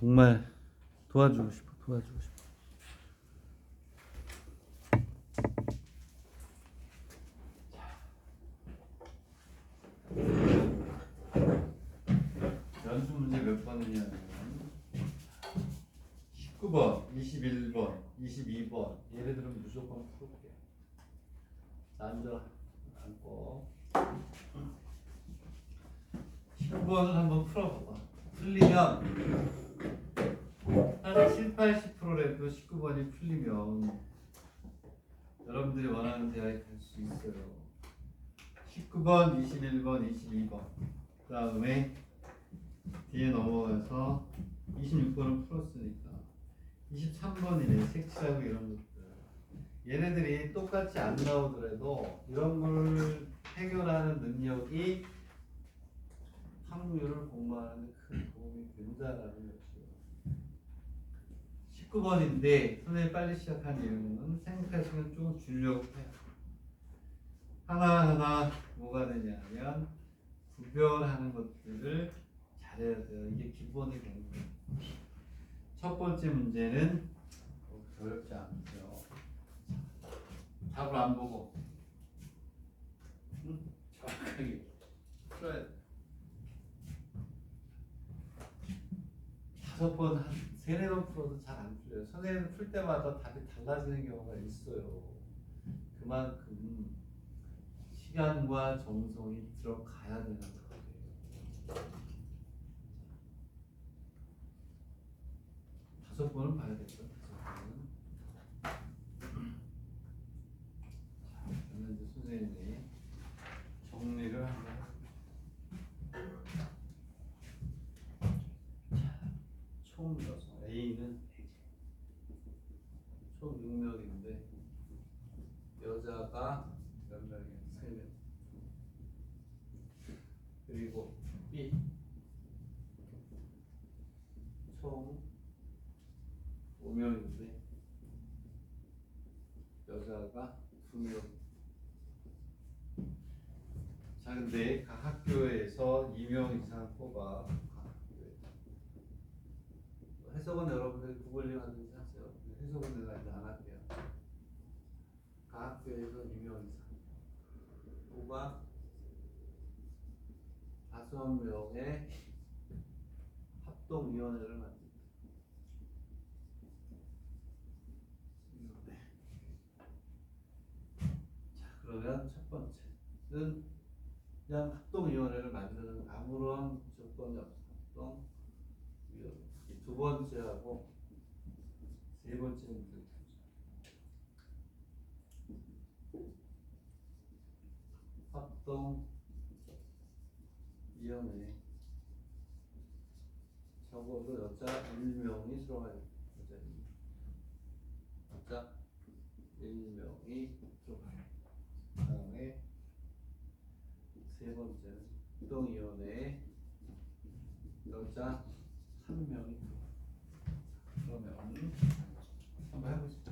정말 도와주고 싶어. 연습 문제 몇 번이냐면 19번, 21번, 22번 얘네들은 무조건 풀게. 앉아, 앉고 19번을 한번 풀어봐봐. 풀리면 한 7, 80%라도 19번이 풀리면 여러분들이 원하는 대학에 갈 수 있어요. 19번, 21번, 22번 그 다음에 뒤에 넘어가서 26번은 풀었으니까 23번이네. 색칠하고 이런 것들 얘네들이 똑같이 안 나오더라도 이런 걸 해결하는 능력이 확률을 공부하는 데 큰 도움이 된다라는 거죠. 19번인데 선생님이 빨리 시작한 이유는 생각할 시간 좀 주려고 해요. 하나하나 뭐가 되냐면 구별하는 것들을 잘해야 돼요. 이게 기본이 되는 거예요. 첫 번째 문제는 어렵지 않죠. 답을 안 보고 정확하게 풀어야 돼. 5번, 한 3, 4번 풀어도 잘 안 풀려요. 선생님 풀 때마다 답이 달라지는 경우가 있어요. 그만큼 시간과 정성이 들어가야 되는 거예요. 5번은 봐야겠죠. 5번은. 그러면 이제 선생님이 정리를 한번 총 넣어서 A는 총 6명인데 여자가 몇 명이에요? 3명. 그리고 B 총 5명인데 여자가 2명. 자, 근데 각 학교에서 2명 이상 뽑아. 해석은 여러분들이 구글링 하든지 하세요. 해석은 내가 이제 안 할게요. 각 학교에서 2명 이상 뽑아 5명의 합동위원회를 만듭니다. 자, 그러면 첫 번째는 그냥 합동위원회를 만드는 아무런 조건이 없어. 합동위원회. 두 번째하고 세 번째 문제. 합동위원회 적어도 여자 1명이 들어가야 돼. 여자 1명이 들어가요. 그 다음에 세 번째는 합동위원회에 여자 1명이 들어가요. 그러면 한번 해보시죠.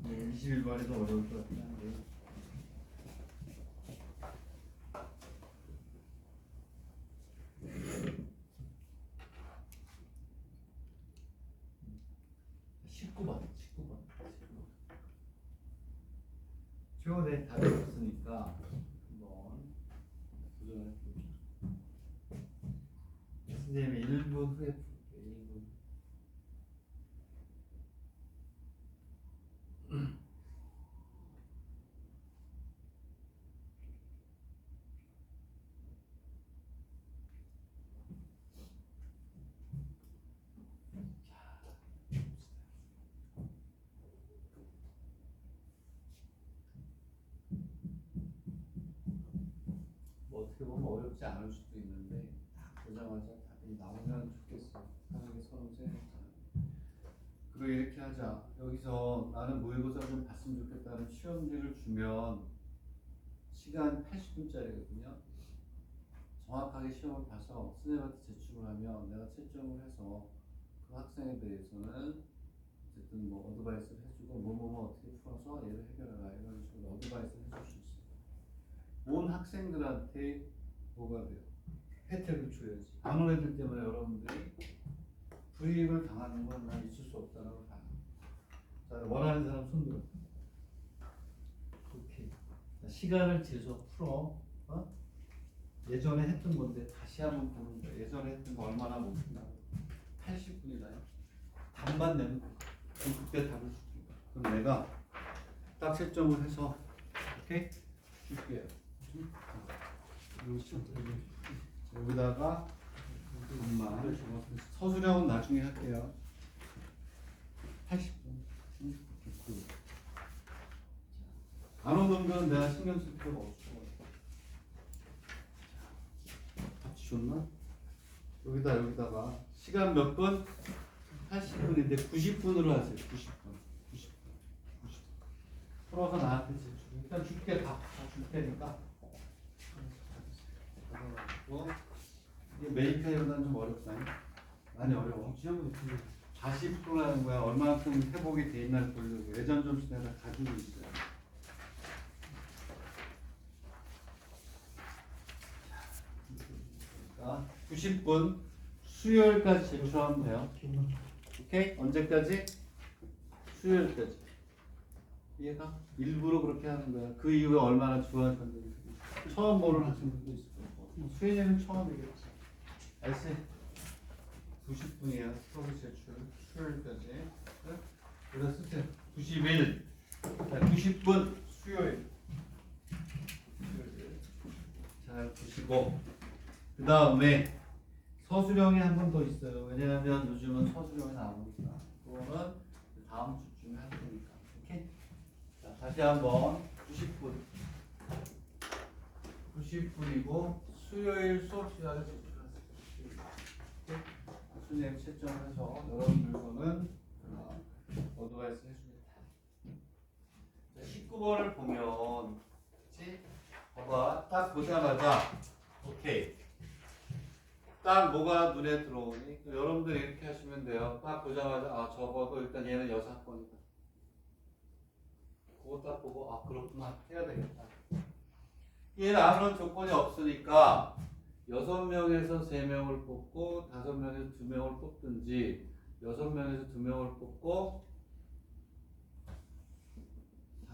21번이 더 어려울 것 같긴 한데 19번. 최근에 답이 없으니까 한번 도전해 봅시다. 선생님이 1분 후에 풀게. 1분. 뭐 어떻게 보면 어렵지 않을 수도 있는데 딱 보자마자 답이 나오면 좋겠어 하는 게 선호세니까. 그리고 이렇게 하자. 여기서 나는 모의고사 좀 봤으면 좋겠다는 시험지를 주면 시간 80분짜리거든요. 정확하게 시험을 봐서 선생님한테 제출을 하면 내가 채점을 해서 그 학생에 대해서는 어쨌든 뭐 어드바이스를 해주고 뭐뭐뭐 어떻게 풀어서 얘를 해결해라 이런 식으로 어드바이스를 해줄 수 있어요. 온 학생들한테 뭐가 돼요? 혜택을 줘야지. 아무 애들 때문에 여러분들이 불이익을 당하는 건 난 있을 수 없다라고 봐요. 자, 원하는 사람 손 들어. 오케이. 자, 시간을 재서 풀어. 어? 예전에 했던 건데 다시 한번 보는 거야. 예전에 했던 거 얼마나 못 푼다고. 80분이나요? 답만 내면 돼. 그럼 그때 답을 줄게. 그럼 내가 딱 채점을 해서 오케이? 줄게요. 여기다가 엄마 서술형은 나중에 할게요. 80분. 안 오는 건 내가 신경 쓸 필요가 없어. 같이 줬나? 여기다가 시간 몇 분? 80분인데 90분으로 하세요. 90분. 풀어서 나한테 제출. 일단 줄게 다 줄 테니까. 이게 메이커보다는 좀 어렵다. 많이 어려워. 다시 풀어라는 거야. 얼마큼 회복이 돼 있나 보려고. 예전 점수 내가 가지고 있어요. 자, 90분 수요일까지 제출하면 돼요. 오케이? 언제까지? 수요일까지. 이해가? 일부러 그렇게 하는 거야. 그 이후에 얼마나 좋아졌는지. 처음 보는 학생들도 있을 거고. 수혜는 처음이겠지. 알지? 90분이야. 수업 제출. 수요일까지. 그래서 90일. 자, 90분 수요일. 잘 보시고. 그 다음에 서술형이 한 번 더 있어요. 왜냐하면 요즘은 서술형이 나오니까. 그거는 다음 주쯤에 할 테니까. 오케이? 자, 다시 한번 90분. 90분이고 수요일 수업 시간을 제출하세요. 선생님 채점해서 여러분들 거는 어드바이스 해줍니다. 자, 19번을 보면 그치? 봐봐. 딱 보자마자 오케이. 딱 뭐가 눈에 들어오니? 여러분들 이렇게 하시면 돼요. 딱 보자마자 아 적어도 일단 얘는 여사건이다. 그거 딱 보고 아 그렇구나 해야 되겠다. 얘는 아무런 조건이 없으니까 6명에서 3명을 뽑고 5명에서 2명을 뽑든지 6명에서 2명을 뽑고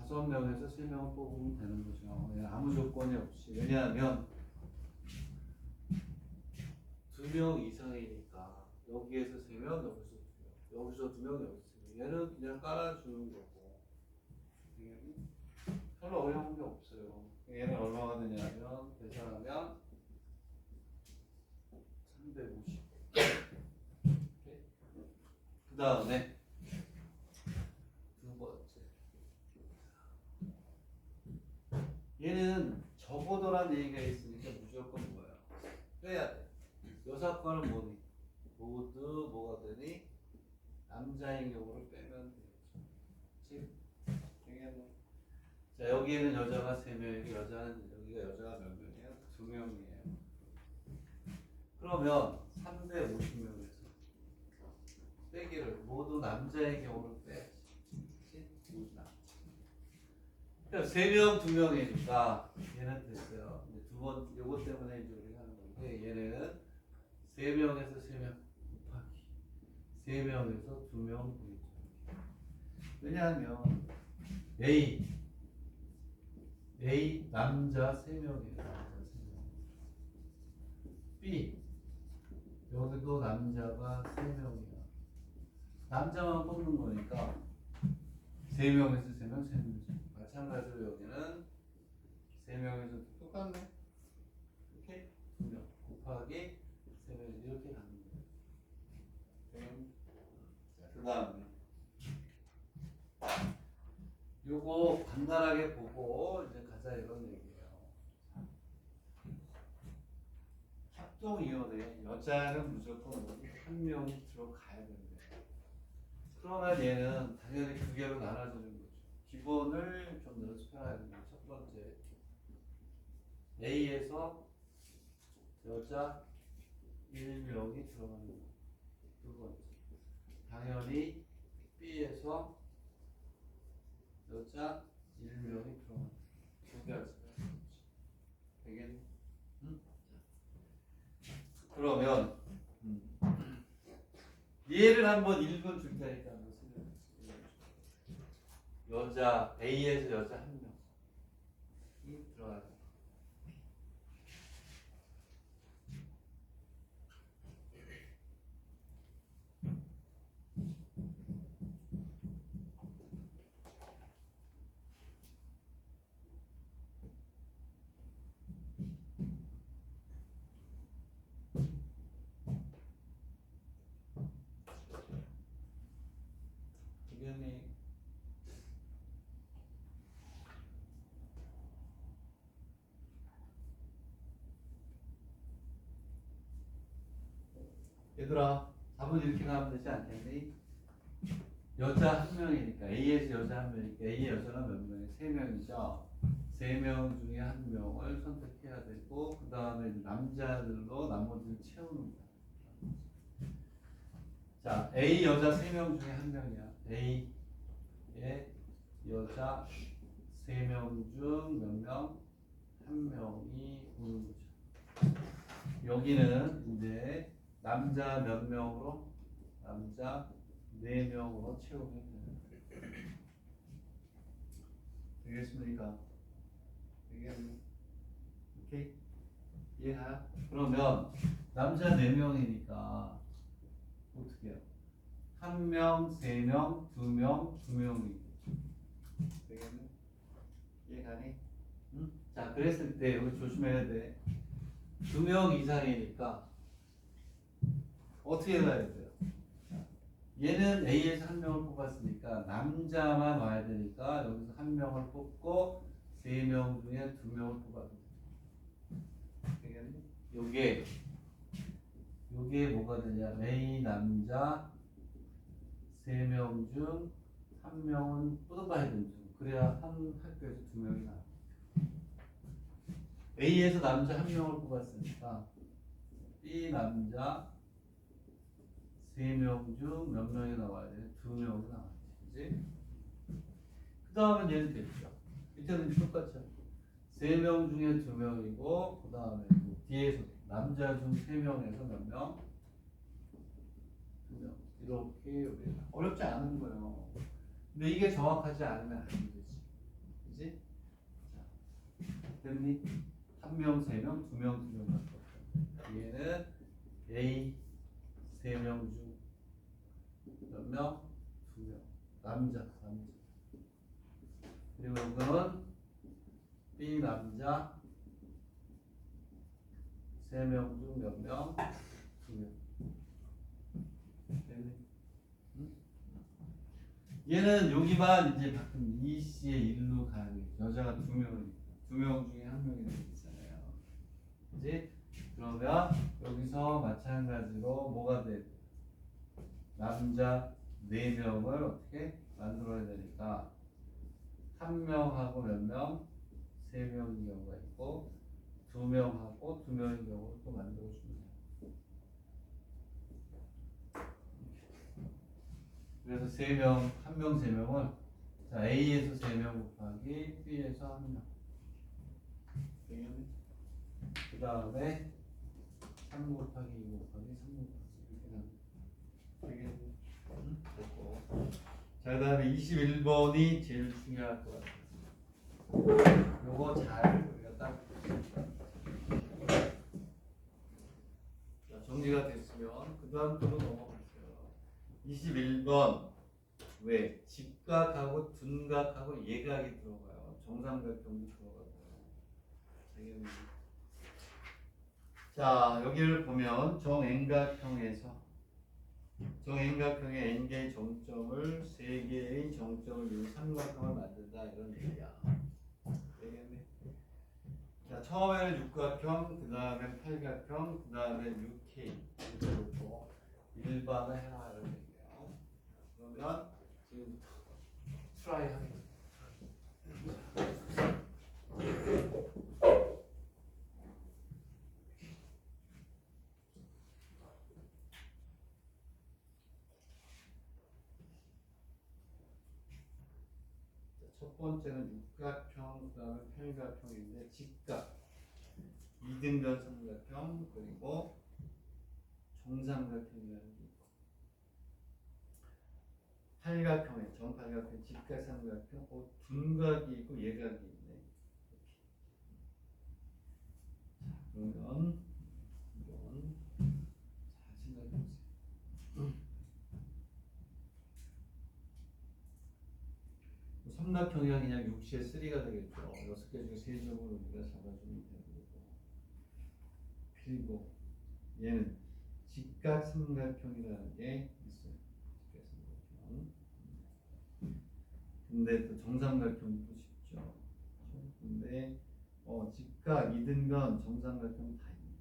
5명에서 3명을 뽑으면 되는 거죠. 아무 조건이 없이. 왜냐하면 2명 이상이니까 여기에서 3명, 여기서 2명, 여기서 2명. 얘는 그냥 깔아주는 거고 별로 어려운 게 없어요. 얘는 얼마가 되냐면 계산하면 350. 그 다음에 두 번째 얘는 적어도란 얘기가 있으니까 무조건 뭐야? 빼야 돼. 여사건은 뭐니? 모두 뭐가 되니? 남자인 경우를 빼면 되겠죠. 되겠네. 자, 여기에는 여자가 3명이고 여기가 여자가 몇 명이에요? 2명이에요. 그러면 350명에서 빼기를 모두 남자의 경우를 빼야지. 그치? 모두 남자. 그러니까 3명, 2명이니까 얘는 됐어요. 이제 두 번, 요거 때문에 이제 우리가 하는 건데 얘는 3명에서 3명 곱하기 3명에서 2명 보이죠. 왜냐하면 A 남자 3명이에요. B 여기도 남자가 3명이야. 남자만 뽑는 거니까 3명에서 3명, 3명이죠. 마찬가지로 여기는 3명에서 똑같네. 이렇게 2명 곱하기 3명 이렇게 가는 거예요. 자, 그 다음에 요거 간단하게 보고 이제 가자 이런 얘기예요. 협동위원회 여자는 무조건 한 명이 들어가야 된대. 그러면 얘는 당연히 두 개로 나눠지는 거죠. 기본을 좀 연습해야 되는 첫 번째 A에서 여자 1명이 들어가는 거. 두 번째 당연히 B에서 여자 1명이 들어가는 거. 두 개 연습해야 되겠네. 응? 그러면 얘를 한번 1번 줄 테니까 한번 생각해. 여자 A에서 여자 한 명이 들어가요. 의견이 얘들아, 답은 이렇게 나오면 되지 않겠니? 여자 한 명이니까 A에서 여자 한 명이니까 A의 여자가 몇 명이? 세 명이죠. 세 명 중에 한 명을 선택해야 되고 그 다음에 남자들로 나머지를 채우는 거야. 자, A 여자 세 명 중에 한 명이야. A의 여자 세 명 중 몇 명? 한 명이 오는 거죠. 여기는 이제 남자 몇 명으로? 남자 4명으로 채우면 돼요. 되겠습니까? 되겠니? 오케이? 이해가? 그러면 남자 4명이니까 어떻게 해요? 1명, 3명, 2명, 2명이 되겠니? 이해가니? 응? 자, 그랬을 때 여기 조심해야 돼. 2명 이상이니까 어떻게 가야 돼요? 얘는 A에서 한 명을 뽑았으니까 남자만 와야 되니까 여기서 한 명을 뽑고 3명 중에 2명을 뽑아도 되겠니? 요게 뭐가 되냐? A 남자 3명 중 한 명은 뽑아야 되죠. 그래야 한 학교에서 2명이 나와. A에서 남자 한 명을 뽑았으니까 B 남자 3명 중 몇 명이 나와야 돼? 2명이 나와야지. 그지? 그 다음은 얘는 됐죠. 밑에는 똑같죠. 3명 중에 2명이고, 그 다음에 뒤에서 남자 중 3명에서 몇 명? 2명. 이렇게 어렵지 않은 거예요. 근데 이게 정확하지 않으면 안 되지. 그지? 자, 됐니? 1명, 3명, 2명, 2명 갖고 왔다. 얘는 A 3명 중 몇 명? 2명. 남자. 그리고 이거는 B 남자 3명 중 몇 명? 2명. 됐니? 응? 얘는 여기만 이제 가끔 이 씨의 일로 가는 게 여자가 2명이니까 2명 중에 1명이 되잖아요. 그지? 그러면 여기서 마찬가지로 뭐가 돼? 남자 4명을 어떻게 만들어야 되니까 한 명하고 몇 명? 3명인 경우가 있고 2명하고 2명인 경우를 또 만들어주면 돼요. 그래서 3명, 1명, 3명을 자, A에서 3명 곱하기 B에서 1명 되겠네? 그 다음에 3 곱하기 2 곱하기 3 곱하기 이렇게 나옵니다. 되겠네? 응? 됐고. 자, 그 다음에 21번이 제일 중요할 것 같아요. 요거 잘 우리가 딱 자, 정리가 됐으면 그 다음 거로 넘어갈게요. 21번 왜? 직각하고 둔각하고 예각이 들어가요. 정삼각형도 들어가고요. 당연히. 자, 여기를 보면 정행각형에서 정행각형의 n개의 정점을 3개의 정점을 이룬 삼각형을 만든다 이런 얘기야. 되겠네. 자, 처음에는 육각형, 그 다음에 팔각형, 그 다음에 6K 이렇게 놓고 일반을 해라 이런 얘기예요. 그러면 지금부터 트라이 하겠습니다. 첫 번째는 육각형, 그 다음에 팔각형인데 직각, 이등변 삼각형, 그리고 정삼각형이라는 게 있고 팔각형에 정팔각형, 직각삼각형, 둔각이 있고 예각이 있네. 그러면 이건 잘 생각해 보세요. 삼각형이 그냥 6시에 3가 되겠죠. 6개 중에 3점을 우리가 잡아주면 되고, 그리고 얘는 직각삼각형이라는 게 있어요. 직각삼각형. 근데 또 정삼각형도 쉽죠. 근데 직각, 이등변, 정삼각형 다 있네.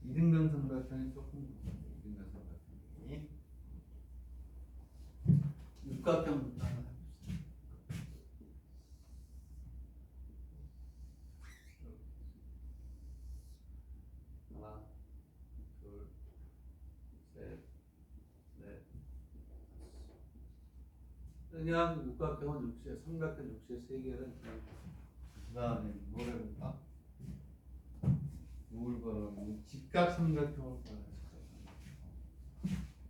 이등변 삼각형이 조금 이등변 삼각형이 육각형부터 하나 해봅시다. 하나, 둘, 셋, 넷, 다섯. 그냥 육각형은 6시에, 삼각형 6시에 3개를 그냥 그 다음에 뭘 해볼까? 뭘 봐라고? 직각삼각형을 봐라.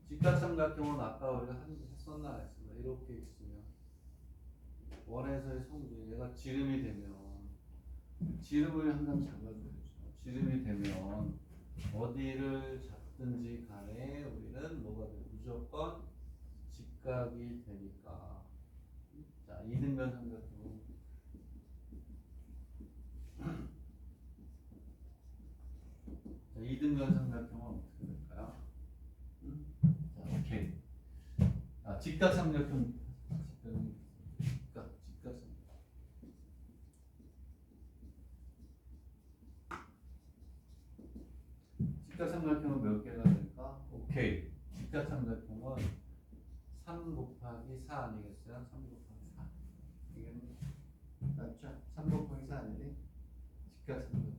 직각삼각형은 아까 우리가 했었나 안 했었나? 이렇게 있으면 원에서의 성질, 얘가 지름이 되면 지름을 항상 잡아줘야죠. 지름이 되면 어디를 잡든지 간에 우리는 뭐가 돼? 무조건 직각이 되니까. 자, 이등변 삼각형. 자, 이등변 삼각형은 어떻게 될까요? 자, 오케이. 아, 직각삼각형. 직각삼각형. 직각삼각형은 몇 개가 될까? 오케이. 직각삼각형은 3 곱하기 4 아니겠어요? 3 곱하기 4. 이게 맞죠? 3 곱하기 4 아니니? 직각삼각형.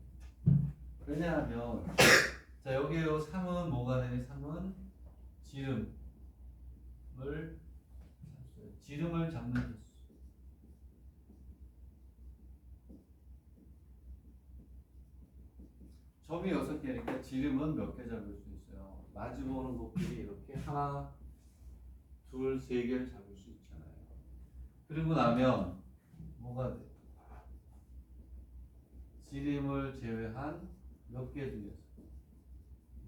왜냐하면 자, 여기 요 3은 뭐가 되니? 3은 지름을 잡는 개수. 점이 6개니까 지름은 몇 개 잡을 수 있어요? 마주보는 곱들이 이렇게 하나, 둘, 3개를 잡을 수 있잖아요. 그리고 나면 뭐가 돼? 지름을 제외한 몇 개 중에서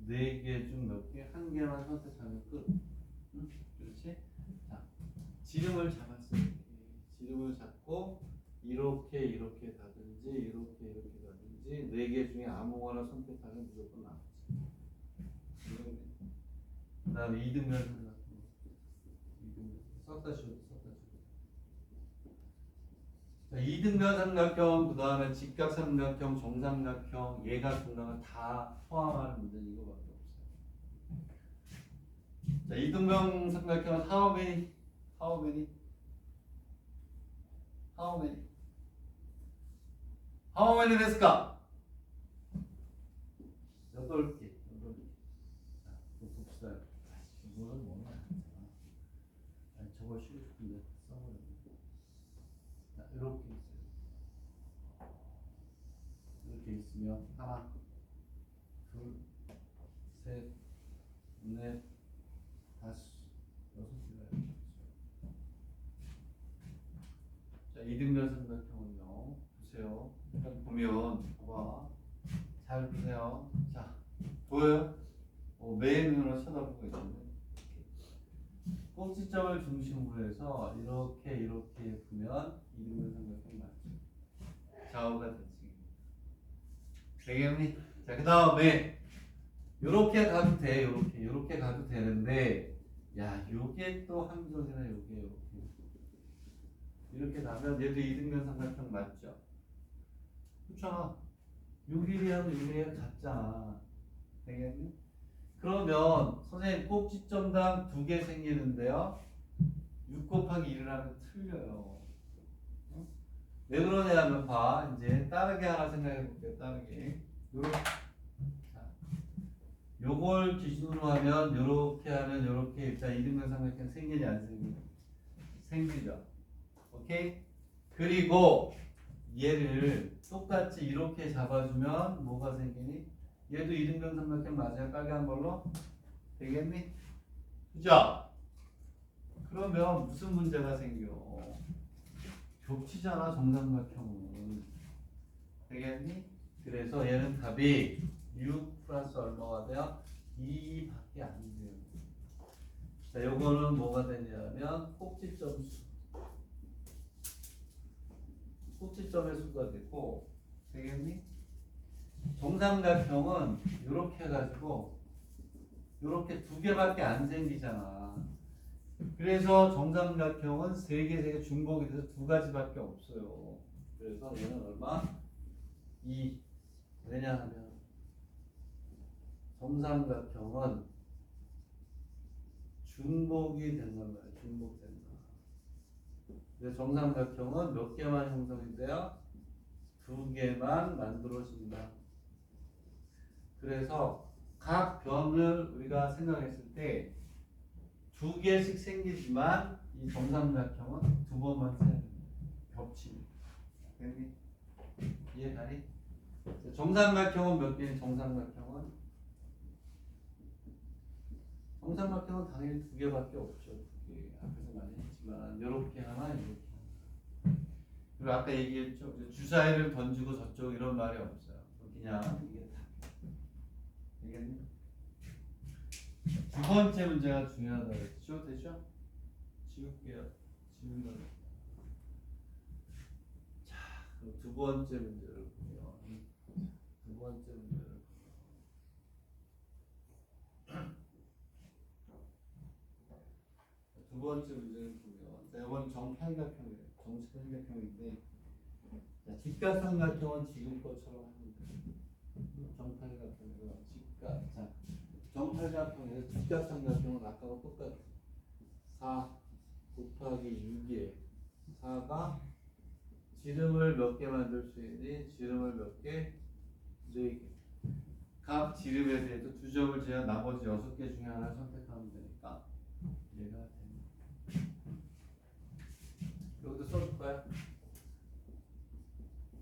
4개 중 몇 개? 1개만 선택하면 끝. 응? 그렇지? 자, 지름을 잡았어요. 지름을 잡고 이렇게 가든지 이렇게 가든지 4개 중에 아무거나 선택하면 무조건 나오지. 그 다음에 이등변 삼각형. 썼다 쉬워. 자, 이등변 삼각형, 그 다음에 직각 삼각형, 정삼각형, 예각 등등을 다 포함하는 문제는 이거밖에 없어요. 자, 이등변 삼각형은 how many? How many ですか? 8개. 자, 봅시다. 이거는 뭐나 아니, 저걸 쉬고 싶은데 써버렸네. 자, 이렇게 있어요. 이렇게 있으면 하나, 둘, 셋, 넷, 다섯, 6개가 이렇게 있어요. 자, 이등변 삼각형은요. 보세요. 일단 보면 봐봐. 잘 보세요. 자, 보여요? 매의 눈으로 쳐다보고 있는데 꼭지점을 중심으로 해서 이렇게 보면 이등변 삼각형 맞죠? 좌우가 대칭입니다. 되겠니? 자, 그 다음에 요렇게 가도 돼. 요렇게 가도 되는데 야, 요게 또 함정이나 요게 이렇게 나면 얘도 이등변 삼각형 맞죠? 그렇잖아. 6일이하고 6일이 같잖아. 되겠니? 그러면 선생님 꼭지점당 2개 생기는데요. 6 곱하기 1을 하면 틀려요. 응? 왜 그러냐면 봐. 이제 다르게 하나 생각해 볼게요. 다르게. 요걸 기준으로 하면 요렇게 하면 요렇게 일단 이등변 삼각형 생기냐 안 생기냐? 생기죠. 오케이? 그리고 얘를 똑같이 이렇게 잡아주면 뭐가 생기니? 얘도 이등변 삼각형 맞아요? 빨간 걸로? 되겠니? 그죠? 그러면 무슨 문제가 생겨? 겹치잖아, 정삼각형은. 되겠니? 그래서 얘는 답이 6 플러스 얼마가 돼요? 2밖에 안 돼요. 자, 요거는 뭐가 되냐면 꼭지점 수. 꼭지점의 수가 되고, 되겠니? 정삼각형은 이렇게 해가지고 이렇게 두 개밖에 안 생기잖아. 그래서 정삼각형은 세 개 중복이 돼서 두 가지밖에 없어요. 그래서 얘는 얼마? 2. 왜냐하면 정삼각형은 중복이 된단 말이야. 중복된다. 그래서 정삼각형은 몇 개만 형성이 돼요? 두 개만 만들어진다. 그래서 각 변을 우리가 생각했을 때 두 개씩 생기지만 이 정삼각형은 두 번만 써야 됩니다. 겹치는. 이해가니? 정삼각형은 몇 개니? 정삼각형은 당연히 두 개밖에 없죠. 두 개. 앞에서 많이 했지만 이렇게 하나, 이렇게 하나. 그리고 아까 얘기했죠. 주사위를 던지고 저쪽 이런 말이 없어요. 그냥 이게 다. 되겠니? 두 번째 문제가 중요하다고 했죠. 되죠? 지울게요. 지운 거. 자, 그럼 두 번째 문제를 보면 두 번째 문제를 두 번째 문제를 보면 자, 이건 정팔각형이에요. 정팔각형인데 자, 직각삼각형은 지금 것처럼 하면 돼요. 정팔각형이고 직각. 자, 정팔각형에서 직각삼각형은 아까와 똑같아. 4 곱하기 6이에요. 4가 지름을 몇 개 만들 수 있니? 지름을 몇 개? 4개. 각 지름에 대해서 두 점을 제한 나머지 6개 중에 하나를 선택하면 되니까 얘가 됩니다. 여기도 써줄까요?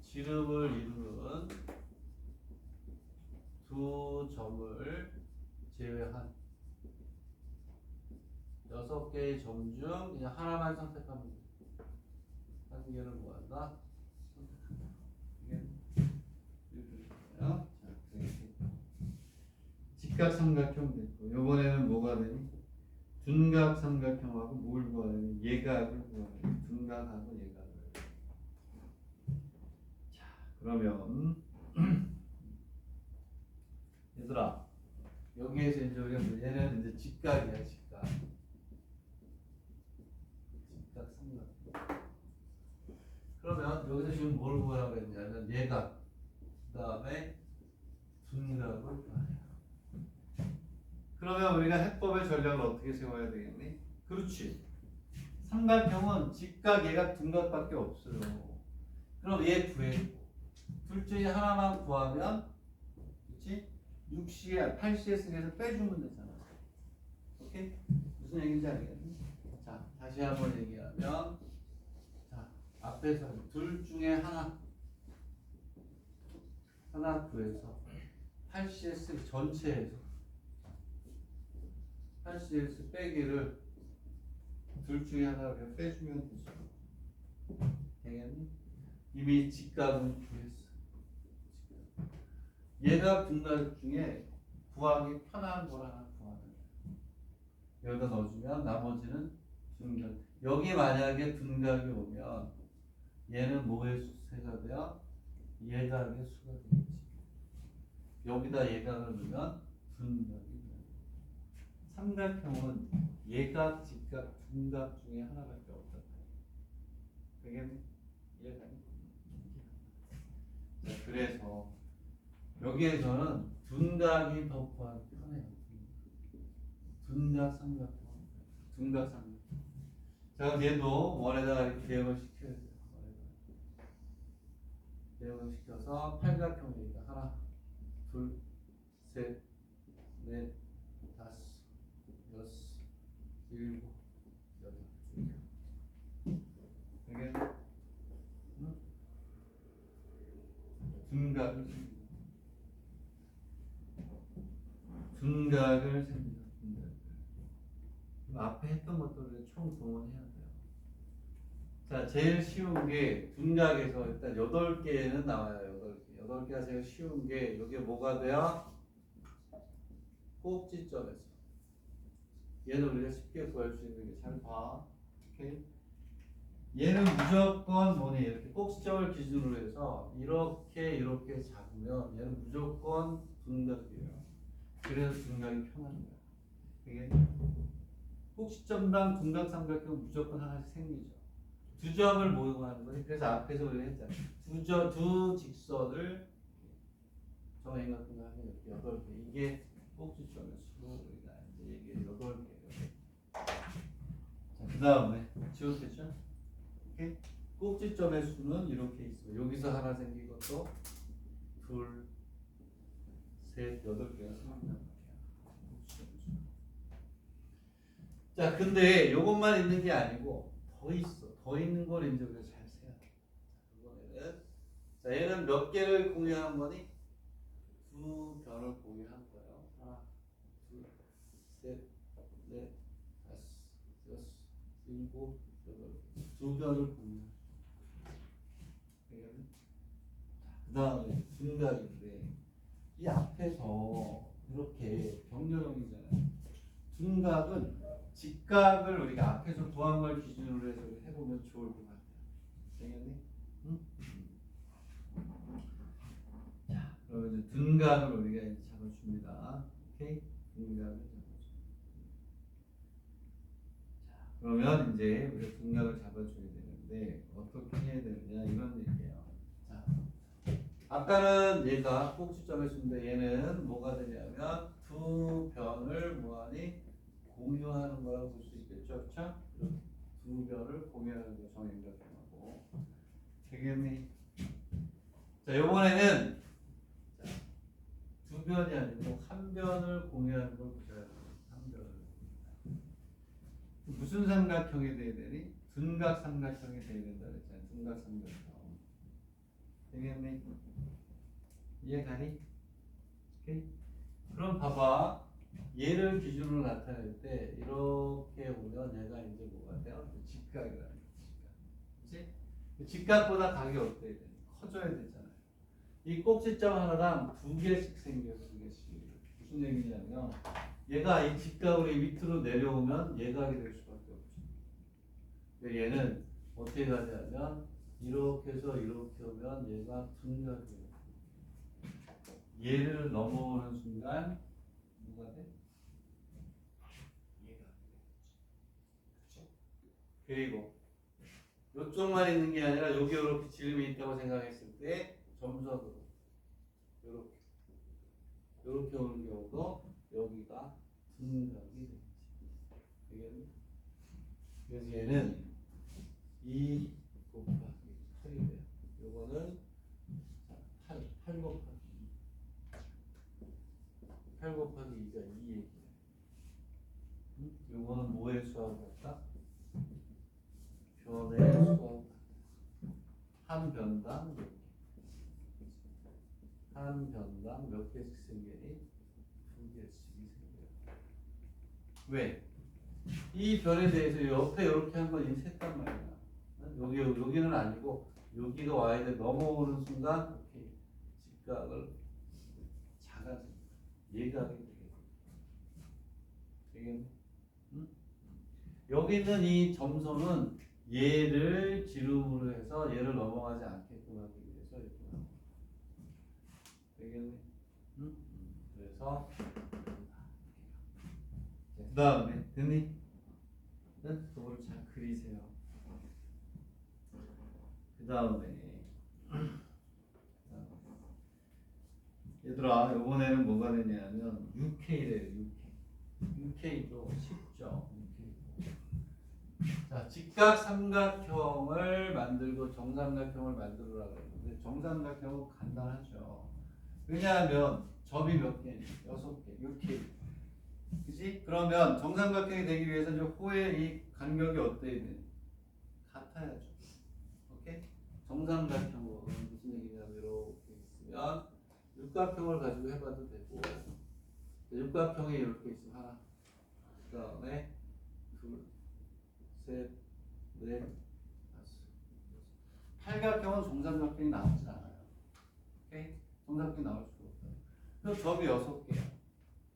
지름을 이루는 두 점을 제외한 6개의 점 중 그냥 하나만 선택하면 돼요. 한 개는 뭐한다? 선택한다. 이게 이렇게 돼요. 자, 직각삼각형 됐고 이번에는 뭐가 되니? 둔각삼각형하고 뭘 구해야 되니? 예각을 구해야 되니? 둔각하고 예각을. 자, 그러면 얘들아 여기에서 이제 우리가 얘는 이제 직각이야, 직각. 직각삼각형. 그러면 여기서 지금 뭘 구하라고 했냐면 예각, 그 다음에 둔각을 구하래요. 그러면 우리가 해법의 전략을 어떻게 세워야 되겠니? 그렇지. 삼각형은 직각, 예각, 둔각밖에 없어요. 그럼 얘 구해주고 둘 중에 하나만 구하면 그렇지? 6CL, 8CS에서 빼주면 되잖아. 오케이? 무슨 얘기인지 알겠니? 자, 다시 한번 얘기하면 자, 앞에서 둘 중에 하나 구해서 8CS 전체에서 8CS 빼기를 둘 중에 하나를 그냥 빼주면 되죠. 되겠니? 이미 직각은 구했어. 얘가 둔각 중에 구하기 편한 걸 하나 구하는 거야. 여기다 넣어주면 나머지는 둔각. 여기 만약에 둔각이 오면 얘는 뭐의 수가 돼요? 예각의 수가 되겠지. 여기다 예각을 넣으면 둔각이 돼요. 삼각형은 예각, 직각, 둔각 중에 하나밖에 없다. 되겠니? 이해가니? 자, 그래서 여기에서는 둔각이 더 구하기 편해요. 둔각 삼각형. 둔각 삼각형. 자, 그럼 얘도 원에다가 이렇게 대응을 시켜야 돼요. 대응을 시켜서 팔각형이니까 하나, 둘, 셋, 넷, 다섯, 여섯, 일곱, 여덟. 앞에 했던 것들을 총 동원해야 돼요. 자, 제일 쉬운 게 둔각에서 일단 8개는 나와요. 8개. 8개가 제일 쉬운 게 이게 뭐가 돼요? 꼭지점에서. 얘는 우리가 쉽게 구할 수 있는 게 잘 봐. 오케이? 얘는 무조건 뭐니? 이렇게 꼭지점을 기준으로 해서 이렇게 잡으면 얘는 무조건 둔각이에요. 그래서 둔각이 편한 거야. 이게 꼭지점당 둔각 삼각형 무조건 하나씩 생기죠. 두 점을 모으고 하는 거지. 그래서 앞에서 우리가 했잖아. 두 직선을 정해인 같은 거 하면 이렇게 8개. 이게 꼭지점의 수로 우리가 이제 얘기해 8개예요. 자, 그 다음에 지웠겠죠? 오케이? 꼭지점의 수는 이렇게 있어. 여기서 하나 생긴 것도 둘, 셋, 8개가 생긴단 말이야. 자, 근데 이것만 있는 게 아니고 더 있어. 더 있는 걸 이제 우리가 잘 세야 돼. 이번에는 자, 얘는 몇 개를 공유한 거니? 두 변을 공유한 거예요. 하나, 둘, 셋, 넷, 다섯, 여섯, 일곱, 여덟. 두 변을 공유한. 그 다음에 둔각인데 이 앞에서 이렇게 병렬형이잖아요. 둔각은 직각을 우리가 앞에서 구한 걸 기준으로 해서 해보면 좋을 것 같아요. 되겠니? 응? 자, 그러면 이제 둔각을 우리가 이제 잡아줍니다. 오케이? 둔각을 잡아줍니다. 자, 그러면 이제 우리가 둔각을 잡아줘야 되는데 어떻게 해야 되느냐 이런 얘기예요. 자, 아까는 얘가 꼭지점에 있는데 얘는 뭐가 되냐면 두 변을 뭐하니? 공유하는 거라고 볼 수 있겠죠, 그렇죠? 두 변을 공유하는 거 정행각형하고 되겠니? 자, 이번에는 두 변이 아니고 한 변을 공유하는 걸 보셔야 돼요. 한 변을. 무슨 삼각형이 돼야 되니? 둔각 삼각형이 돼야 된다 그랬잖아요. 둔각 삼각형. 되겠니? 이해가니? 오케이? 그럼 봐봐. 얘를 기준으로 나타낼 때 이렇게 오면 얘가 이제 뭐가 돼요? 직각이라는 거야. 직각. 그치? 직각보다 각이 어때야 돼? 커져야 되잖아요. 이 꼭지점 하나당 2개씩 생겨요. 2개씩. 무슨 얘기냐면 얘가 이 직각으로 이 밑으로 내려오면 예각이 될 수밖에 없죠. 얘는 어떻게 가냐면 이렇게 해서 이렇게 오면 얘가 둔각이에요. 얘를 넘어오는 순간 뭐가 돼? 그리고 이쪽만 있는 게 아니라 여기 이렇게 지름이 있다고 생각했을 때 점선으로 이렇게 오는 경우도 여기가 둔각이 되겠지. 그래서 얘는 2 곱하기 8이 돼요. 요거는 8 곱하기 2가 2 얘기예요. 요거는 뭐의 수하고 같다? 변의 수하고 같다. 한 변당 몇 개? 한 변당 몇 개씩 생기니? 2개씩이 생겨요. 왜? 이 변에 대해서 옆에 이렇게 한 건 이미 셌단 말이야. 여기는 아니고 여기가 와야 돼. 넘어오는 순간 이렇게 직각을 작아집니다. 예각이 되겠네. 응? 여기 있는 이 점선은 얘를 지름으로 해서 얘를 넘어가지 않게끔 하기 위해서 이렇게 나옵니다. 되겠네. 응? 그래서 그 다음에 됐니? 응? 그거를 잘 그리세요. 그 다음에 얘들아 이번에는 뭐가 되냐면 6K래요. 6K도 쉽죠. 자, 직각 삼각형을 만들고 정삼각형을 만들으라고 했는데 정삼각형은 간단하죠. 왜냐하면 점이 몇 개? 6개, 6K. 그치? 그러면 정삼각형이 되기 위해서 이제 호의 이 간격이 어때야 돼? 같아야죠. 오케이? 정삼각형은 무슨 얘기냐면 이렇게 있으면 육각형을 가지고 해봐도 되고 육각형이 이렇게 있으면 하나, 그 다음에 둘, 셋, 넷, 다섯. 팔각형은 정삼각형이 나오진 않아요. 오케이? 정삼각형이 나올 수가 없어요. 그럼 점이 6개야.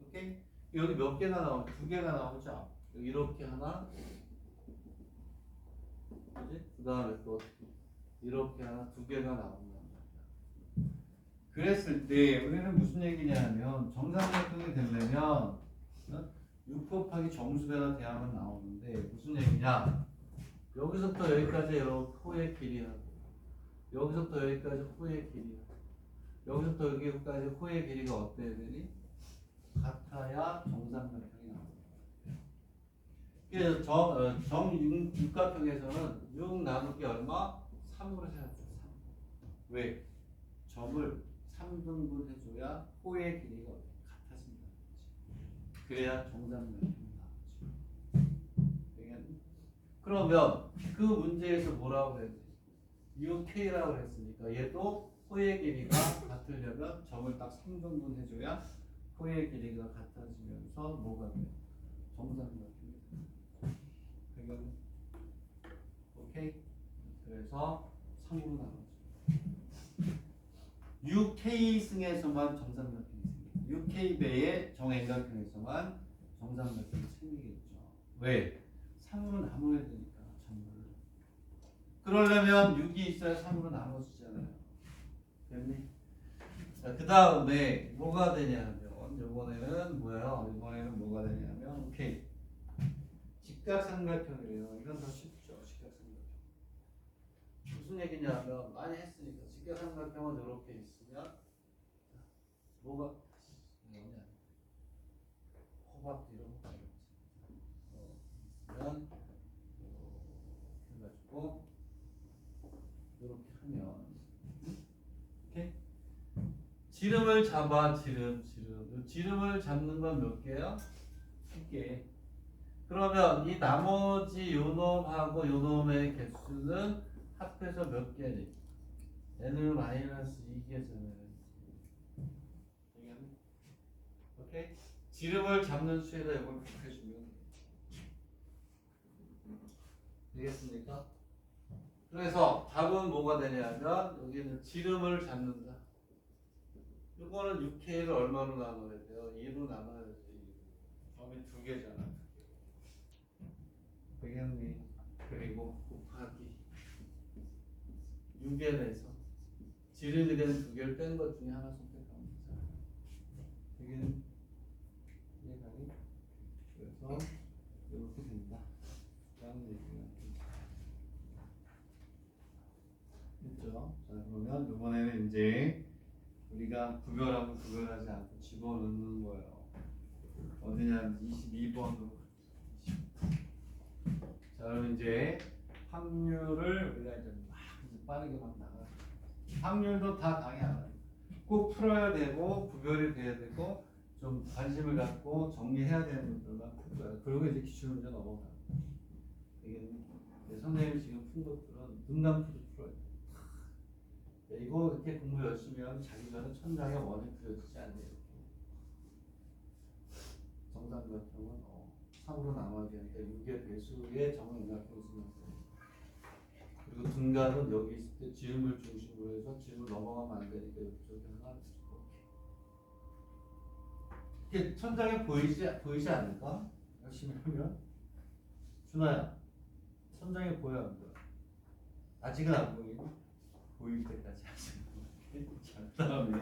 오케이? 여기 몇 개가 나오죠? 2개가 나오죠? 여기 이렇게 하나, 그지? 그 다음에 또 이렇게 하나, 2개가 나온단 말이야. 그랬을 때 우리는 무슨 얘기냐면 정삼각형이 되려면 6 곱하기 정수배가 돼야만 나오는데 무슨 얘기냐? 여기서부터 여기까지 이렇게 호의 길이하고 여기서부터 여기까지 호의 길이하고 여기서부터 여기까지 호의 길이가 어때야 되니? 같아야 정삼각형이 나옵니다. 그래서 정육각형에서는 6 나누기 얼마? 3으로 해야 돼. 3. 왜? 점을 3등분 해줘야 호의 길이가 같아진다. 그래야 정삼각형이 나오지. 그러면 그 문제에서 뭐라고 그랬지? UK라고 했으니까 얘도 호의 길이가 같으려면 점을 딱 3등분 해줘야 호의 길이가 같아지면서 뭐가 돼? 정삼각형이 돼. 그건 오케이? 그래서 3으로 나눠져. UK승에서만 정삼각형이 생겨. UK배의 정행각형에서만 정삼각형이 생기겠죠. 왜? 3으로 나눠야 되니까 전부를. 그러려면 6이 있어야 3으로 나눠지잖아요. 됐니? 자, 그 다음에 뭐가 되냐면 이번에는 뭐예요? 이번에는 뭐가 되냐면 오케이. 직각삼각형이래요. 이건 더 쉽죠. 직각삼각형. 무슨 얘기냐면 많이 했으니까 직각삼각형은 이렇게 있으면 뭐가 뭐냐? 호박 뒤로 호박 있으면 해가지고 이렇게 하면 오케이. 지름을 잡아 지름을 잡는 건 몇 개야? 2개. 그러면 이 나머지 요 놈하고 요 놈의 개수는 합해서 몇 개니? n을 마이너스 2개잖아요. 오케이? 지름을 잡는 수에다 이걸 곱해주면 되겠습니까? 그래서 답은 뭐가 되냐면 여기는 지름을 잡는다. 이거는 6K를 얼마로 나눠야 돼요? 2로 나눠야지. 점이 2개잖아. 되겠니? 그리고 곱하기 6에 대해서 지름이 되는 2개를 뺀 것 중에 하나 선택하면 되잖아. 되겠니? 이해가니? 그래서 이렇게 된다. 라는 얘기가 됐죠? 자, 그러면 이번에는 이제 우리가 구별하고 구별하지 않고 집어넣는 거예요. 어디냐? 22번으로. 자, 그럼 이제 확률을 우리가 이제 빠르게 막 나가. 확률도 다 강의 안 해요. 꼭 풀어야 되고 구별이 돼야 되고 좀 관심을 갖고 정리해야 되는 것들만 풀어요. 그리고 이제 기출문제 넘어가. 이게 선생님이 지금 푼 것들은 눈 감고도 풀어요. 이거 이렇게 공부 열심히 하면 자기 전에 천장에 원이 그려지지 않네요. 정삼각형은 3으로 나눠야 되니까 6의 배수의 정삼각형을 쓰면 돼요. 그리고 등간은 여기 있을 때 지름을 중심으로 해서 지름을 넘어가면 안 되니까 이쪽에 하나 이렇게 천장에 보이지 않을까? 열심히 하면 준아야 천장에 보여 안 보여? 아직은 안 보이니? 보일 때까지 하시는 자, 다음에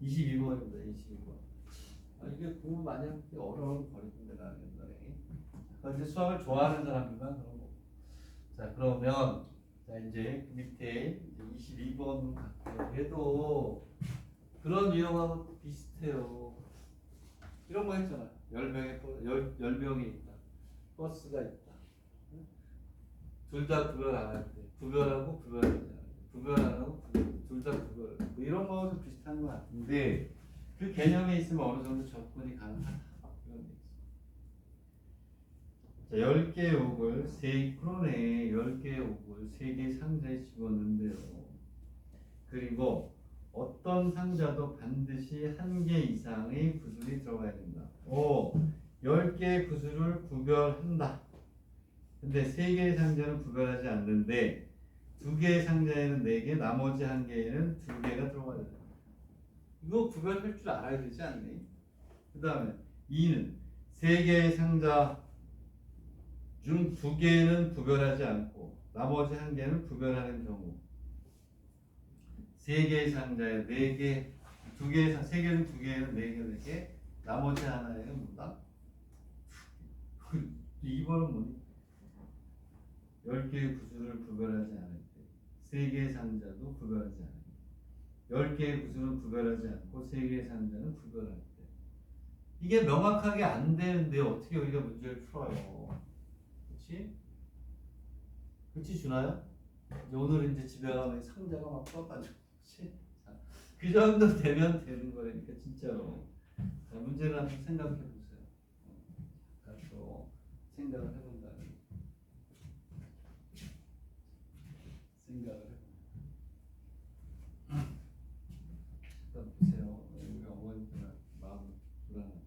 22번입니다. 22번. 이게 공부 많이 할 때 어려운 버리던데 나는 옛날에. 그런데 수학을 좋아하는 사람들만 그런 거. 자, 그러면 자 이제 밑에 22번 갈게요. 얘도 그런 유형하고 비슷해요. 이런 거 했잖아. 열병이 있다. 버스가 있다. 둘 다 구별 안 할 때. 구별하고 구별하지 않아요. 구별 안 하고 둘 다 구별. 뭐 이런 거하고 비슷한 것 같은데 그 개념이 있으면 어느 정도 접근이 가능하다. 이런 게 있어. 자, 10개의 옥을 3크론에 10개의 옥을 3개 상자에 집었는데요. 그리고 어떤 상자도 반드시 1개 이상의 구슬이 들어가야 된다. 10개의 구슬을 구별한다. 근데 3개의 상자는 구별하지 않는데 2개의 상자에는 4개, 나머지 1개에는 2개가 들어가야 된다. 이거 구별할 줄 알아야 되지 않니? 그 다음에 2는 3개의 상자 중 2개는 구별하지 않고 나머지 1개는 구별하는 경우 3개의 상자에 4개, 3개는 2개에는 4개, 4개, 나머지 하나에는 뭐다? 2번은 뭐니? 10개의 구슬을 구별하지 않을 때 3개의 상자도 구별하지 않을 때 10개의 구슬은 구별하지 않고 3개의 상자는 구별할 때 이게 명확하게 안 되는데 어떻게 우리가 문제를 풀어요? 그렇지? 그렇지 준아야? 오늘 이제 집에 가면 상자가 막 떠가지고 그 정도 되면 되는 거니까 진짜로. 자, 문제를 한번 생각해 보세요. 또 생각을 해본다는 생각을 해본다. 일단 보세요. 우리 어머니들 마음 불안한.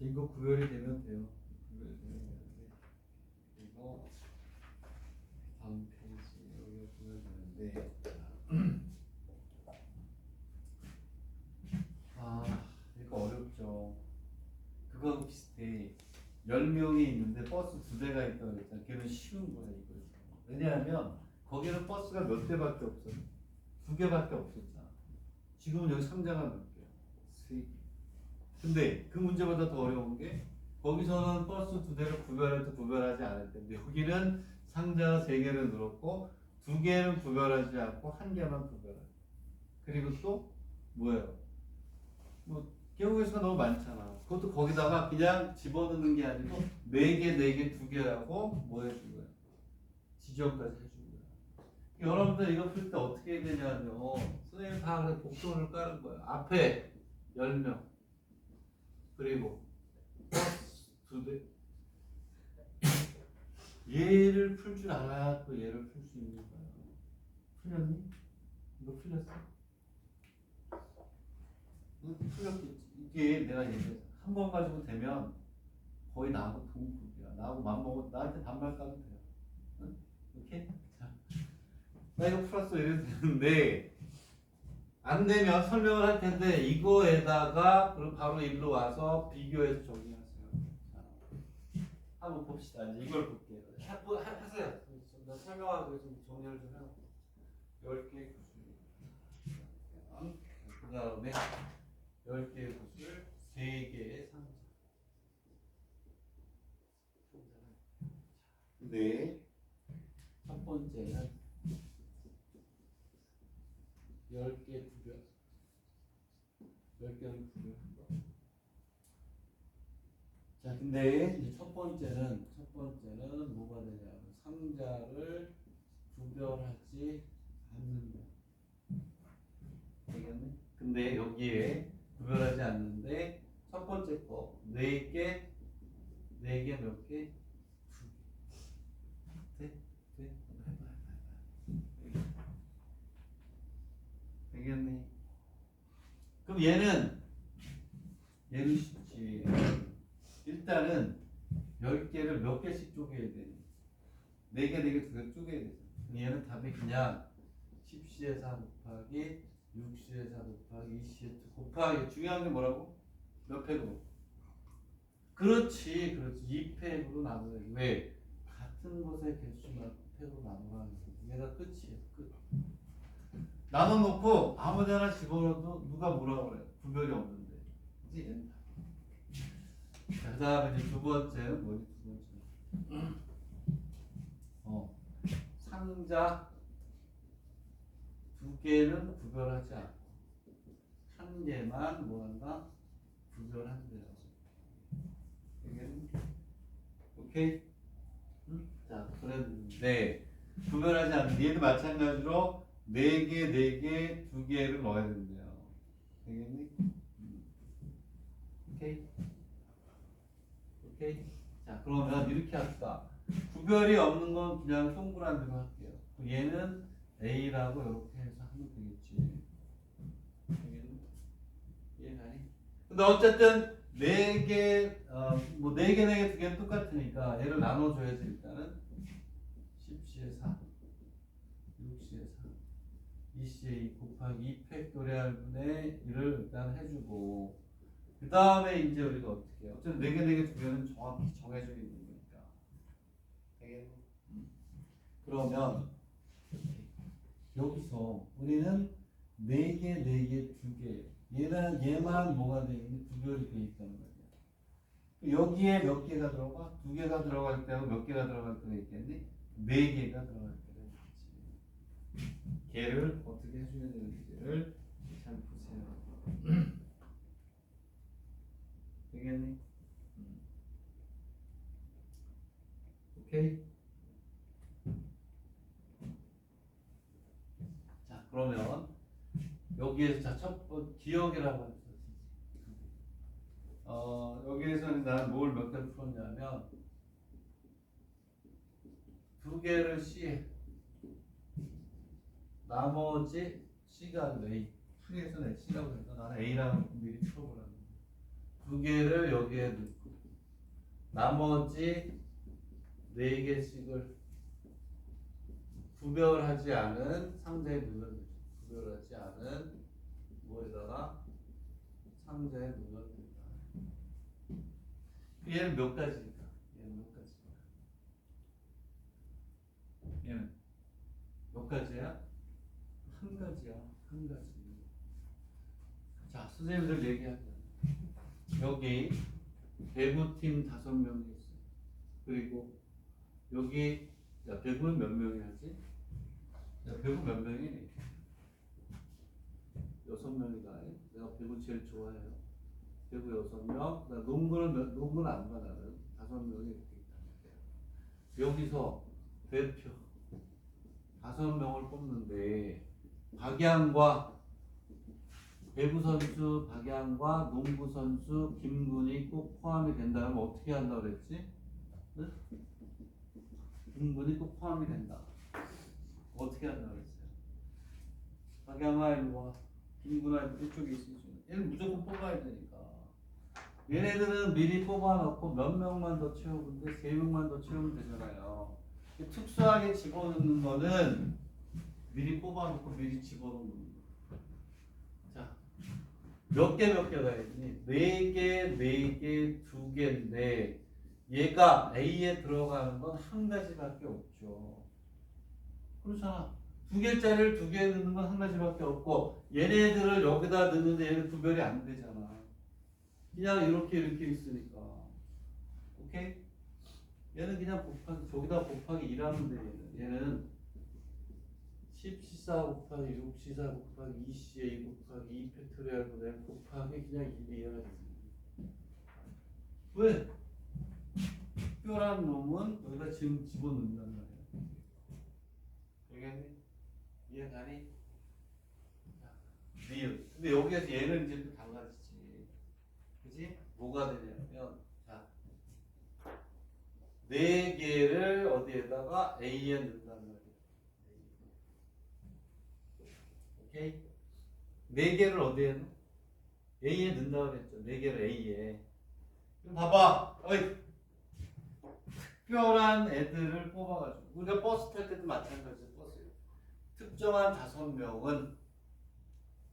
이거 구별이 되면 돼요. 구별이 되면 되는데 그리고 다음 페이지 여기가 구별되는데 이거 어렵죠. 그거하고 비슷해. 10명이 있는데 버스 2대가 있다고 그랬잖아. 걔는 쉬운 거야 이거. 왜냐하면 거기는 버스가 몇 대밖에 없어. 2개밖에 없었잖아. 지금은 여기 상자가 몇 개야? 3개. 근데 그 문제보다 더 어려운 게 거기서는 버스 2대를 구별해도 구별하지 않을 텐데 여기는 상자가 3개를 늘었고 2개는 구별하지 않고 1개만 구별해. 그리고 또 뭐예요? 뭐 경우의 수가 너무 많잖아. 그것도 거기다가 그냥 집어넣는 게 아니고 4개, 4개, 2개라고 뭐 해준 거야? 지정까지 해준 거야. 여러분들 이거 풀 때 어떻게 해야 되냐면 선생님 다 복선을 까는 거야. 앞에 10명 그리고 버스 2대 얘를 풀 줄 알아야 또 얘를 풀 수 있는 거야. 풀렸니? 이거 풀렸어? 풀렸겠지. 이게 내가 얘기했어. 한 번 가지고 되면 거의 나하고 동급이야. 나하고 맘먹고 나한테 반말 까도 돼요. 응? 오케이? 자, 나 이거 풀었어 이래도 되는데 안 되면 설명을 할 텐데 이거에다가 그럼 바로 일로 와서 비교해서 정리하세요. 자, 한번 봅시다. 이제 이걸 볼게요. 하세요. 나 설명하고 좀 정리를 좀 해요. 10개 구슬. 그 다음에 10개의 구슬, 3개의 상자. 네. 첫 번째는 10개 구별. 10개를 구별한 거. 자, 근데 이제 첫 번째는 뭐가 되냐면 상자를 구별하지 않는다. 되겠네? 근데 여기에 구별하지 않는데 첫 번째 거 4개, 4개 몇 개? 2개. 돼? 돼? 해봐. 되겠네. 그럼 얘는 얘는 쉽지. 일단은 10개를 몇 개씩 쪼개야 돼? 4개, 4개, 2개 쪼개야 돼. 얘는 답이 그냥 10C의 4 곱하기 6C의 4 곱하기 2C의 2 곱하기 중요한 게 뭐라고? 몇 팩으로? 그렇지. 2팩으로 나눠야 돼. 왜? 같은 것의 개수만 팩으로 나눠가는 거야. 얘가 끝이야. 끝. 나눠놓고 아무데나 집어넣어도 누가 뭐라고 그래? 구별이 없는데. 그치? 얘는 다. 자, 그 다음에 이제 두 번째는 뭐지? 두 번째는. 상자 2개는 구별하지 않고 한 개만 뭐한다? 구별한대요. 오케이? 응? 자, 그랬는데 구별하지 않는 얘도 마찬가지로 4개, 4개, 2개를 넣어야 된대요. 되겠니? 오케이? 오케이? 자, 그러면 이렇게 합시다. 구별이 없는 건 그냥 동그란 대로 할게요. 얘는 A라고 이렇게 해서 하면 되겠지. 이해가니? 근데 어쨌든 4개, 뭐 4개, 4개, 2개는 똑같으니까 얘를 나눠줘야지. 일단은 10C의 4, 6C의 4, 2C의 2 곱하기 2팩 도레알 분의 1을 일단 해주고 그 다음에 이제 우리가 어떻게 해요? 어쨌든 4개, 4개, 2개는 정확히 정해져 있는 거니까. 되겠니? 그러면 여기서 우리는 4개, 4개, 2개 얘만 뭐가 돼 있니? 구별이 돼 있다는 거야. 여기에 몇 개가 들어가? 2개가 들어갈 때하고 몇 개가 들어갈 때가 있겠니? 4개가 들어갈 때가 있지. 걔를 어떻게 해줘야 되는지를 잘 보세요. 되겠니? 오케이? 자, 그러면 여기에서 자, 첫 번째 기억이라고 했었지. 여기에서는 나는 뭘 몇 개를 풀었냐면 2개를 C에 나머지 C가 A 풀이에서는 C라고 해서 나는 A라고 미리 풀어보라는 거야. 2개를 여기에 넣고 나머지 4개씩을 구별하지 않은 상자에 넣어야 구별하지 않은 뭐에다가 상자에 넣어야 된다. 얘는 몇 가지일까? 얘는 몇 가지일까? 얘는 몇 가지야? 한 가지야. 한 가지. 자, 선생님들 얘기하자. 여기 배구팀 5명이 있어. 그리고 여기 야, 배구는 몇 명이 하지? 야, 배구 몇 명이? 6명이다. 내가 배구 제일 좋아해요. 배구 6명. 나 농구는 안 봐, 나는. 5명이 이렇게 있다. 여기서 대표 5명을 뽑는데 박양과 배구 선수 박양과 농구 선수 김군이 꼭 포함이 된다면 어떻게 한다고 그랬지? 응? 김군이 꼭 포함이 된다. 어떻게 한다고 그랬어요? 박양아 일로 와. 김군아 이쪽에 있으시죠. 얘는 무조건 뽑아야 되니까. 얘네들은 미리 뽑아놓고 몇 명만 더 채우는데 3명만 더 채우면 되잖아요. 특수하게 집어넣는 거는 미리 뽑아놓고 미리 집어넣는 거예요. 자, 몇 개가 있니? 4개, 4개, 2개인데 얘가 A에 들어가는 건 한 가지밖에 없죠. 그렇잖아. 2개짜리를 2개에 넣는 건 한 가지밖에 없고 얘네들을 여기다 넣는데 얘는 구별이 안 되잖아. 그냥 이렇게 있으니까. 오케이? 얘는 그냥 곱하기 저기다 곱하기 1하면 돼. 얘는 10C4 곱하기 6C4 곱하기 2CA 곱하기 2 팩토리얼 분의 곱하기 그냥 1이야. 왜? 특별한 놈은 여기다 지금 집어넣는단 말이야. 되겠니? 이해가니? 근데 여기에서 얘는 이제 또 달라지지. 그지? 뭐가 되냐면, 자, 4개를 어디에다가 A에 넣는단 말이야. 오케이? 4개를 어디에 넣어? A에 넣는다고 그랬죠. 4개를 A에. 그럼 봐봐. 어이. 특별한 애들을 뽑아가지고. 우리가 버스 탈 때도 마찬가지죠. 버스. 특정한 5명은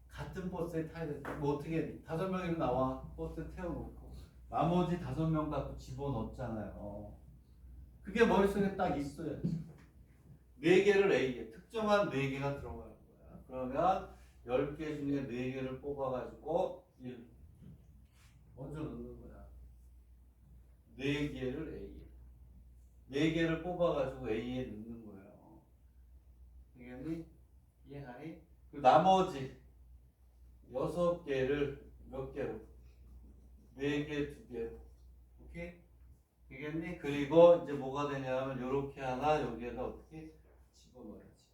같은 버스에 타야 돼. 뭐 어떻게 해? 5명이면 나와. 버스에 태워놓고. 나머지 5명 갖고 집어넣었잖아요. 그게 머릿속에 딱 있어야지. 4개를 A에. 특정한 4개가 들어가는 거야. 그러면 10개 중에 4개를 뽑아가지고 1. 먼저 넣는 거야. 4개를 A에. 4개를 뽑아가지고 A에 넣는 거예요. 이해니? 이해하니? 그 나머지 6개를 몇 개로? 4개, 2개로. 오케이? 이해했니? 그리고 이제 뭐가 되냐면 요렇게 하나 여기에다 어떻게 집어넣어야지.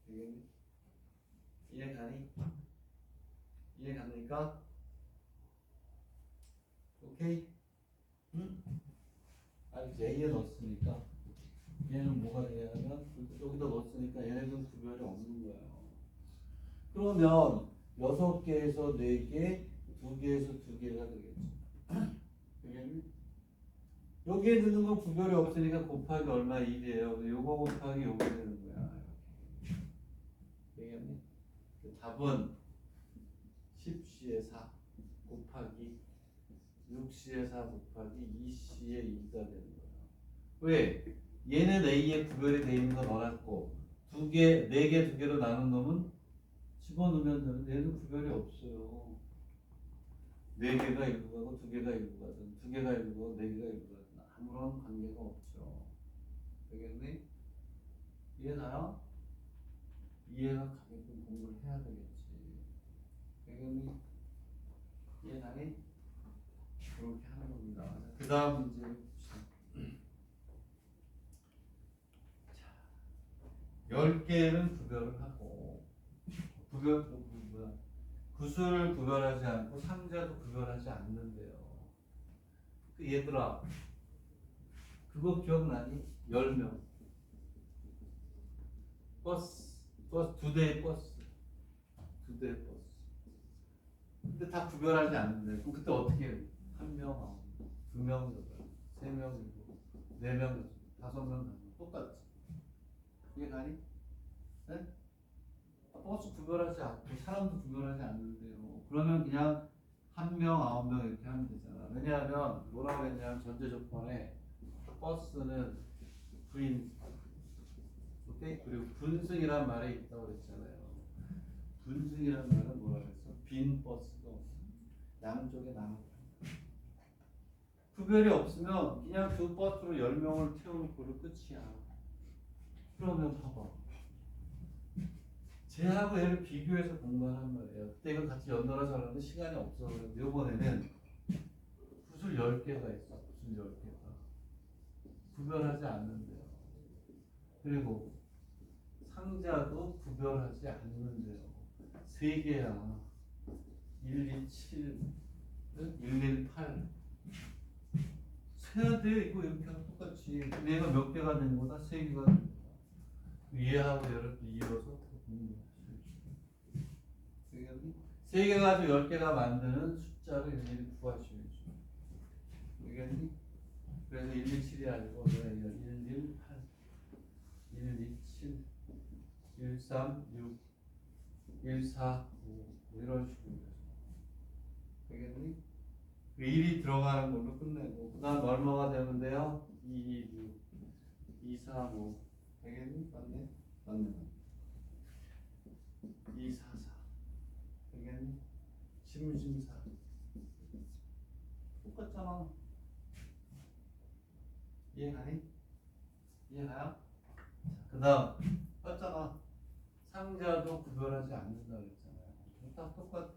이해했니? 이해가니? 이해갑니까? 오케이? 응? 알겠지? A에 넣었으니까 얘는 뭐가 되냐면 여기다 넣었으니까 얘네는 구별이 없는 거예요. 그러면 6개에서 4개, 2개에서 2개가 되겠죠. 되겠니? 여기에 넣는 건 구별이 없으니까 곱하기 얼마 1이에요. 요거 곱하기 요게 되는 거야. 되겠니? 답은 10C에 4 곱하기 6C에 4 곱하기 2C에 2가 되는 거야. 왜? 얘는 A에 구별이 되어 있는 거 넣어놨고 2개, 4개, 2개로 나눈 놈은 집어넣으면 되는데 얘는 구별이 없어요. 4개가 일부 가고 2개가 일부 가든 2개가 일부 가고 4개가 일부 가든 아무런 관계가 없죠. 되겠니? 이해가요? 이해가 가게끔 공부를 해야 되겠지. 되겠니? 이해가니? 그렇게 하는 겁니다. 그 다음 문제 봅시다. 10개는 구별을 하고 구수를 구별하지 않고 상자도 구별하지 않는데요. 그 얘들아 그거 기억나니? 10명 버스 2대의 버스 2대의 버스 근데 다 구별하지 않는데 그럼 그때 어떻게 해? 1명, 2명, 3명, 4명, 5명 똑같지. 이해 가니? 네? 버스 구별하지 않고 사람도 구별하지 않는데요. 그러면 그냥 1명, 9명 이렇게 하면 되잖아. 왜냐하면 뭐라고 했냐면 전제조건에 버스는 부인, 오케이? 그리고 분승이란 말이 있다고 그랬잖아요. 분승이란 말은 뭐라고 했어? 빈 버스가 없어. 양쪽에 나눠. 구별이 없으면 그냥 그 버스로 10명을 태워놓고 끝이야. 그러면 봐봐. 쟤하고 얘를 비교해서 공부하란 말이에요. 그때 이걸 같이 연달아서 하는데 시간이 없어서 이번에는 구슬 10개가 있어. 구슬 10개가. 구별하지 않는데요. 그리고 상자도 구별하지 않는데요. 3개야. 127, 118. 세야 돼. 이거 이렇게 하면 똑같이. 얘가 몇 개가 되는 거다? 3개가 되는 거다. 얘하고 얘를 또 이어서 세 개 가지고 10개가 만드는 숫자를 일일이 구하시면 돼. 알겠니? 그래서 127이 아니고 118, 127, 136, 145 이런 식으로 되겠니? 1이 들어가는 걸로 끝내고 그 다음 얼마가 되면 돼요? 226, 235 되겠니? 맞네? 맞네. 244 되겠니? 심심사 똑같잖아. 이해가니? 이해가요? 그 다음 똑같잖아. 상자도 구별하지 않는다 그랬잖아요. 딱 똑같아.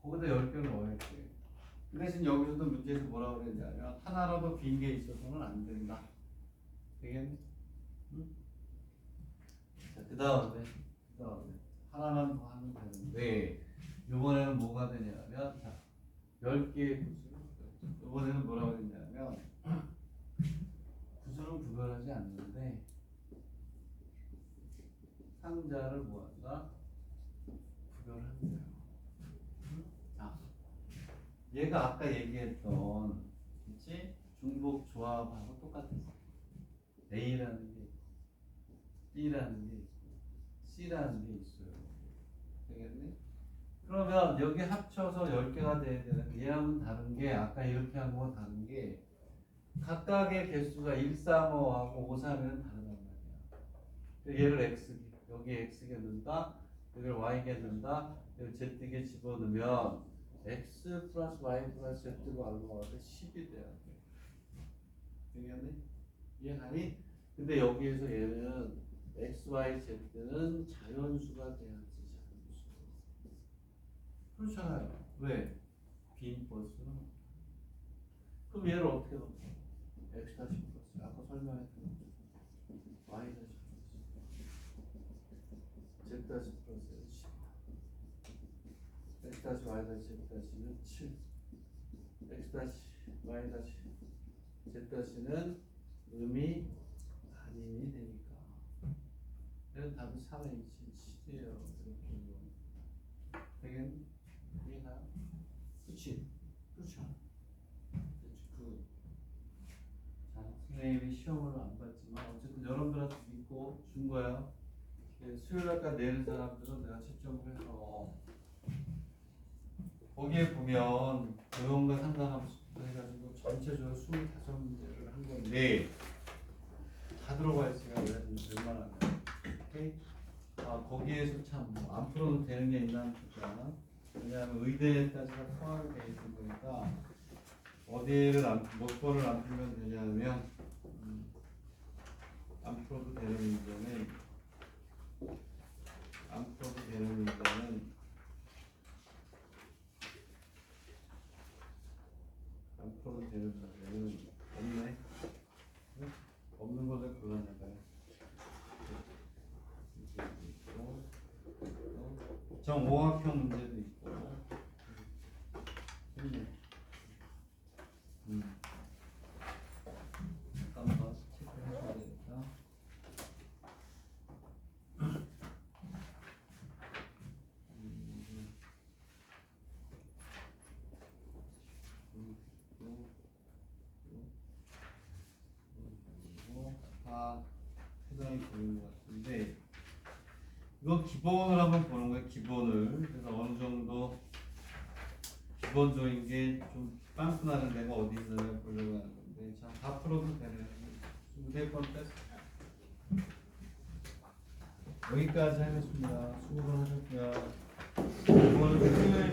거기다 10개를 넣어야지. 그 대신 여기서도 문제에서 뭐라고 그랬냐면 하나라도 빈 게 있어서는 안 된다. 되겠니? 응? 자, 그 다음에 하나만 더 하면 되는데 이번에는 뭐가 되냐면 자 10개의 구슬 이번에는 뭐라고 했냐면 구슬은 구별하지 않는데 상자를 뭐한다? 구별한대요. 자 얘가 아까 얘기했던 그치? 중복 조합하고 똑같았어. A라는 게 있고 B라는 게 있고 C라는 게 있어요. 되겠니? 그러면 여기 합쳐서 10개가 돼야 되는데 얘하고는 다른 게 아까 이렇게 한 거와 다른 게 각각의 개수가 1, 3, 5하고 5, 3은 다르단 말이야. 얘를 X, 여기 X게 넣는다, 여기를 Y게 넣는다, 여기 Z게 집어넣으면 X 플러스 Y 플러스 Z가 알고가 돼 10이 돼야 돼. 되겠니? 이해가니? 근데 여기에서 얘는 X, Y, Z는 자연수가 돼야지. 그렇잖아요. 왜? 빈 버스는 그럼 얘를 어떻게 넣어? X 다시 플러스 아까 설명했던 Y 다시 플러스 Z 다시 플러스 10 X 다시 Y 다시 Z 다시는 7 X 다시 Y 다시 Z 다시는 음이 아님이 되니까 얘는 답이 3의 7이에요. 되겠니? 이해가요? 그치? 그렇죠. 자, 선생님이 시험을 안 봤지만 어쨌든 여러분들한테 믿고 준 거야. 수요일 날까 내는 사람들은 내가 채점을 해서 거기에 보면 교형과 상관함수부터 해가지고 전체적으로 25문제를 한 건데 다 들어가 있어요. 웬만하면. 오케이? 아, 거기에서 참뭐 안 풀어도 되는 게 있나 보자. 왜냐하면 의대까지가 포함이 되어 있는 거니까 어디를 몇 번을 안 풀면 되냐면 안 풀어도 되는 문제는 안 풀어도 되는 문제는 안 풀어도 되는 문제는 없네. 응? 없는 것을 골라내봐요. 정오학형 문제도 있고. 잠깐만 체크해줘야 되겠다. 다 해당이 되는 것 같은데 이거 기본을 한번 보는 거예요. 기본을. 그래서 어느 정도 기본적인 게 좀 빵꾸나는 데가 어디 있느냐 보려고 하는 건데 자, 다 풀어도 되네요. 무대권 뺐어. 여기까지 하겠습니다. 수고를 하셨고요. 이거는 토요일